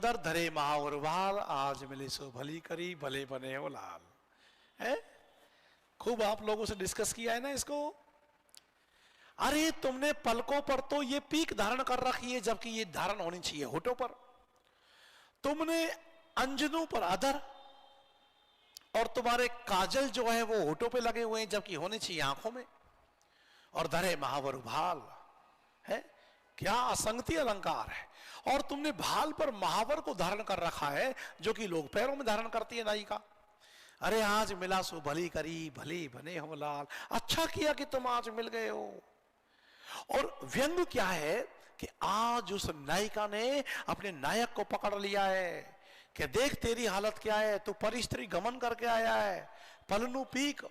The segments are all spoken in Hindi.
दर धरे महावर भाल, आज मिले सो भली करी, भले बने हो लाल। है खूब आप लोगों से डिस्कस किया है ना इसको। अरे तुमने पलकों पर तो ये पीक धारण कर रखी है, जबकि ये धारण होनी चाहिए होठों पर। तुमने अंजनों पर अधर, और तुम्हारे काजल जो है वो होठों पे लगे हुए हैं, जबकि होने चाहिए आंखों में। और धरे महावर भाल है, क्या असंगति अलंकार है। और तुमने भाल पर महावर को धारण कर रखा है, जो कि लोग पैरों में धारण करती है नायिका। अरे आज मिला सो भली करी, भले बने हो लाल। अच्छा किया कि तुम आज मिल गए हो। और व्यंग क्या है कि आज उस नायिका ने अपने नायक को पकड़ लिया है कि देख तेरी हालत क्या है, तू परिस्त्री गमन करके आया है, पलनू पीक,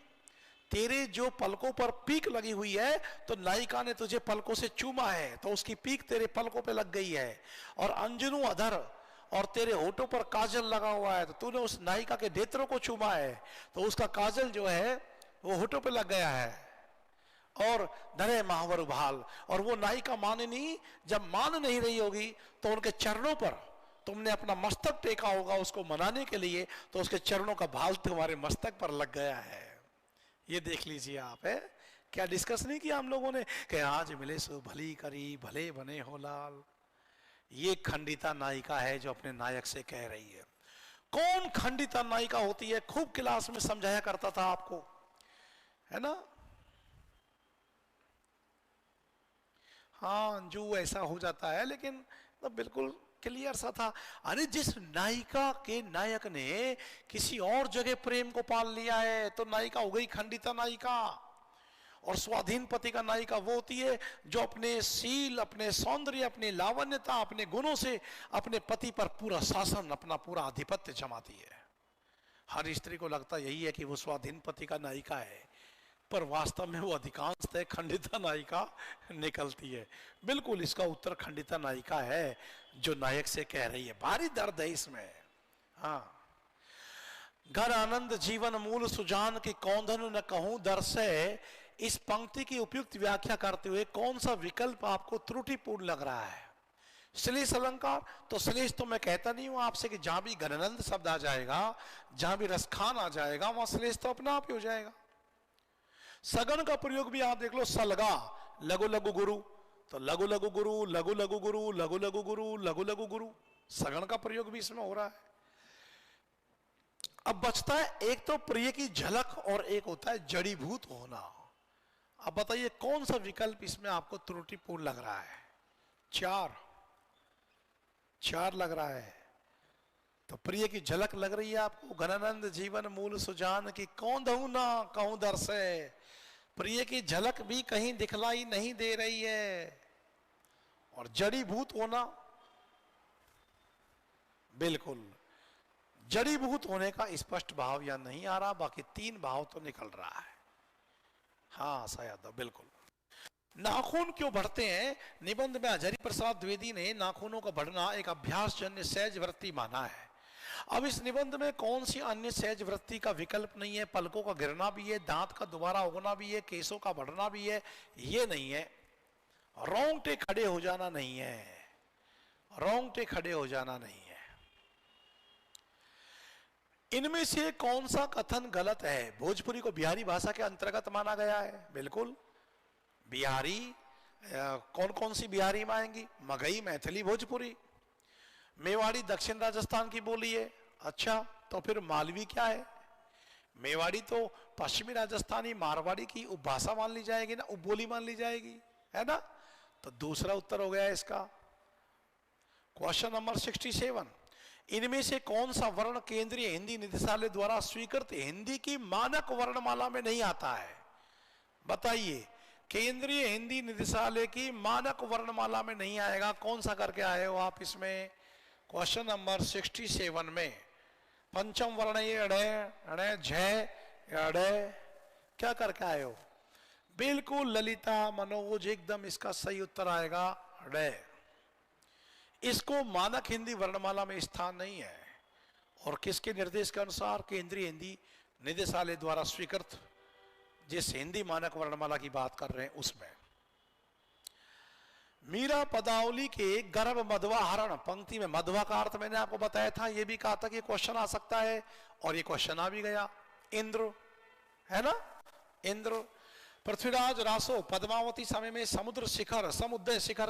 तेरे जो पलकों पर पीक लगी हुई है, तो नायिका ने तुझे पलकों से चूमा है, तो उसकी पीक तेरे पलकों पे लग गई है। और अंजनू अधर, और तेरे होठों पर काजल लगा हुआ है, तो तूने उस नायिका के नेत्रों को चूमा है, तो उसका काजल जो है वो होठों पे लग गया है। और धरे महावर भाल, और वो नायिका माने नहीं, जब मान नहीं रही होगी तो उनके चरणों पर तुमने अपना मस्तक टेका होगा उसको मनाने के लिए, तो उसके चरणों का भाल तुम्हारे मस्तक पर लग गया है। ये देख लीजिए आप। है क्या डिस्कस नहीं किया हम लोगों ने कि आज मिले सो भली करी, भले बने हो लाल। ये खंडिता नायिका है जो अपने नायक से कह रही है। कौन खंडिता नायिका होती है, खूब क्लास में समझाया करता था आपको, है ना। हाँ जो ऐसा हो जाता है, लेकिन तो बिल्कुल क्लियर सा था। अरे जिस नायिका के नायक ने किसी और जगह प्रेम को पाल लिया है, तो नायिका हो गई खंडिता नायिका। और स्वाधीन पति का नायिका वो होती है जो अपने शील, अपने सौंदर्य, अपनी लावण्यता, अपने गुणों से अपने पति पर पूरा शासन, अपना पूरा आधिपत्य जमाती है। हर स्त्री को लगता यही है कि वो स्वाधीन पति का नायिका है, पर वास्तव में वो अधिकांशतः खंडिता नायिका निकलती है। बिल्कुल इसका उत्तर खंडिता नायिका है जो नायक से कह रही है। भारी दर्द है इसमें। हाँ, घर आनंद जीवन मूल सुजान की कौंधन न कहूं दर से, इस पंक्ति की उपयुक्त व्याख्या करते हुए कौन सा विकल्प आपको त्रुटिपूर्ण लग रहा है। श्लेष अलंकार, तो श्लेष तो मैं कहता नहीं हूं आपसे कि जहां भी घनानंद शब्द आ जाएगा, जहां भी रसखान आ जाएगा, वहां श्लेष तो अपना आप ही हो जाएगा। सगन का प्रयोग भी आप देख लो, सलगा लघु लघु गुरु, तो लघु लघु गुरु, लघु लघु गुरु, लघु लघु गुरु, लघु लघु गुरु, सगन का प्रयोग भी इसमें हो रहा है। अब बचता है एक तो प्रिय की झलक और एक होता है जड़ीभूत होना। अब बताइए कौन सा विकल्प इसमें आपको त्रुटिपूर्ण लग रहा है। चार लग रहा है। तो प्रिय की झलक लग रही है आपको, घनानंद जीवन मूल सुजान की कौंधू ना कहूं दर से, प्रिय की झलक भी कहीं दिखलाई नहीं दे रही है। और जड़ीभूत होना, बिल्कुल जड़ीभूत होने का स्पष्ट भाव या नहीं आ रहा, बाकी तीन भाव तो निकल रहा है। हाँ शायद बिल्कुल। नाखून क्यों बढ़ते हैं, निबंध में हजारी प्रसाद द्विवेदी ने नाखूनों का बढ़ना एक अभ्यासजन्य सहज वृत्ति माना है। अब इस निबंध में कौन सी अन्य सहज वृत्ति का विकल्प नहीं है। पलकों का गिरना भी है, दांत का दोबारा उगना भी है, केसों का बढ़ना भी है, ये नहीं है। रोंगटे खड़े हो जाना नहीं है, रोंगटे खड़े हो जाना नहीं है। इनमें से कौन सा कथन गलत है। भोजपुरी को बिहारी भाषा के अंतर्गत माना गया है, बिल्कुल बिहारी। कौन कौन सी बिहारी में आएंगी, मगही, मैथिली, भोजपुरी। मेवाड़ी दक्षिण राजस्थान की बोली है। अच्छा तो फिर मालवी क्या है। मेवाड़ी तो पश्चिमी राजस्थानी मारवाड़ी की उपभाषा मान ली जाएगी ना, उपबोली मान ली जाएगी, है ना। तो दूसरा उत्तर हो गया इसका। क्वेश्चन नंबर 67, इनमें से कौन सा वर्ण केंद्रीय हिंदी निदेशालय द्वारा स्वीकृत हिंदी की मानक वर्णमाला में नहीं आता है। बताइए, केंद्रीय हिंदी निदेशालय की मानक वर्णमाला में नहीं आएगा, कौन सा करके आए हो आप इसमें। क्वेश्चन नंबर 67 में पंचम वर्ण ये अड़े अड़े झय अड़े, क्या करके आए हो। बिल्कुल ललिता मनोज, एकदम इसका सही उत्तर आएगा अड़े। इसको मानक हिंदी वर्णमाला में स्थान नहीं है। और किसके निर्देश के अनुसार, केंद्रीय हिंदी निदेशालय द्वारा स्वीकृत जिस हिंदी मानक वर्णमाला की बात कर रहे हैं उसमें। मीरा पदावली के गर्भ मध्वा हरण, पंक्ति में मध्वा का अर्थ मैंने आपको बताया था, यह भी कहा था कि क्वेश्चन आ सकता है, और ये क्वेश्चन आ भी गया। इंद्र है ना, इंद्र। पृथ्वीराज रासो, पद्मावती समय में समुद्र शिखर, समुद्र शिखर